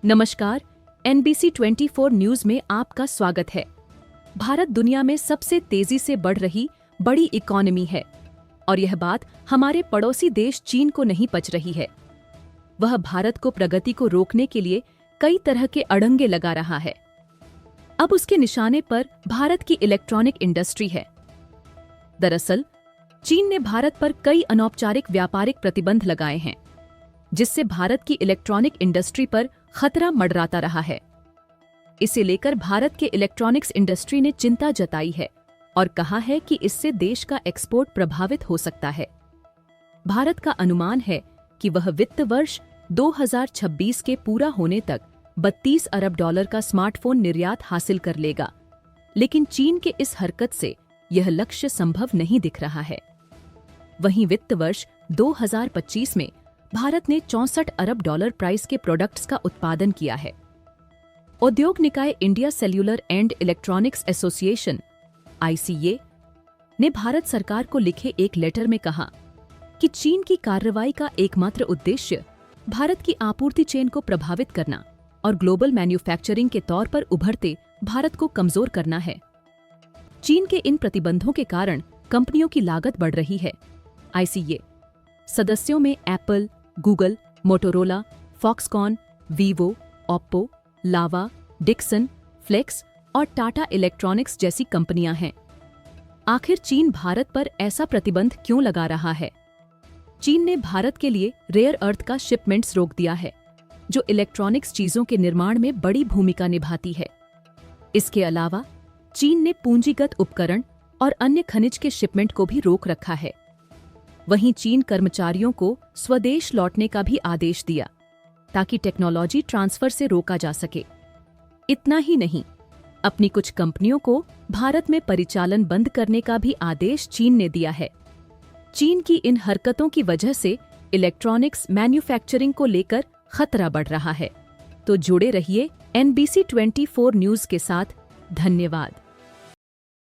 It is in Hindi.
नमस्कार, NBC 24 न्यूज में आपका स्वागत है। भारत दुनिया में सबसे तेजी से बढ़ रही बड़ी इकोनॉमी है और यह बात हमारे पड़ोसी देश चीन को नहीं पच रही है। वह भारत को प्रगति को रोकने के लिए कई तरह के अड़ंगे लगा रहा है। अब उसके निशाने पर भारत की इलेक्ट्रॉनिक इंडस्ट्री है। दरअसल चीन ने भारत पर कई अनौपचारिक व्यापारिक प्रतिबंध लगाए हैं, जिससे भारत की इलेक्ट्रॉनिक इंडस्ट्री पर खतरा मंडराता रहा है। इसे लेकर भारत के इलेक्ट्रॉनिक्स इंडस्ट्री ने चिंता जताई है और कहा है कि इससे देश का एक्सपोर्ट प्रभावित हो सकता है। भारत का अनुमान है कि वह वित्त वर्ष 2026 के पूरा होने तक 32 अरब डॉलर का स्मार्टफोन निर्यात हासिल कर लेगा, लेकिन चीन के इस हरकत से यह लक्ष्य संभव नहीं दिख रहा है। वहीं वित्त वर्ष 2025 में भारत ने 64 अरब डॉलर प्राइस के प्रोडक्ट्स का उत्पादन किया है। उद्योग निकाय India cellular and electronics association (ICA) ने भारत सरकार को लिखे एक लेटर में कहा कि चीन की कार्रवाई का एकमात्र उद्देश्य भारत की आपूर्ति चेन को प्रभावित करना और ग्लोबल मैन्युफैक्चरिंग के तौर पर उभरते भारत को कमजोर करना है। चीन के इन प्रतिबंधों के कारण कंपनियों की लागत बढ़ रही है। ICA सदस्यों में Apple, Google, Motorola, Foxconn, Vivo, Oppo, Lava, Dixon, Flex और टाटा इलेक्ट्रॉनिक्स जैसी कंपनियां हैं। आखिर चीन भारत पर ऐसा प्रतिबंध क्यों लगा रहा है? चीन ने भारत के लिए रेयर अर्थ का शिपमेंट्स रोक दिया है, जो इलेक्ट्रॉनिक्स चीजों के निर्माण में बड़ी भूमिका निभाती है। इसके अलावा चीन ने पूंजीगत उपकरण और अन्य खनिज के शिपमेंट को भी रोक रखा है। वहीं चीन कर्मचारियों को स्वदेश लौटने का भी आदेश दिया, ताकि टेक्नोलॉजी ट्रांसफर से रोका जा सके। इतना ही नहीं, अपनी कुछ कंपनियों को भारत में परिचालन बंद करने का भी आदेश चीन ने दिया है। चीन की इन हरकतों की वजह से इलेक्ट्रॉनिक्स मैन्युफैक्चरिंग को लेकर खतरा बढ़ रहा है। तो जुड़े रहिए NBC 24 न्यूज के साथ। धन्यवाद।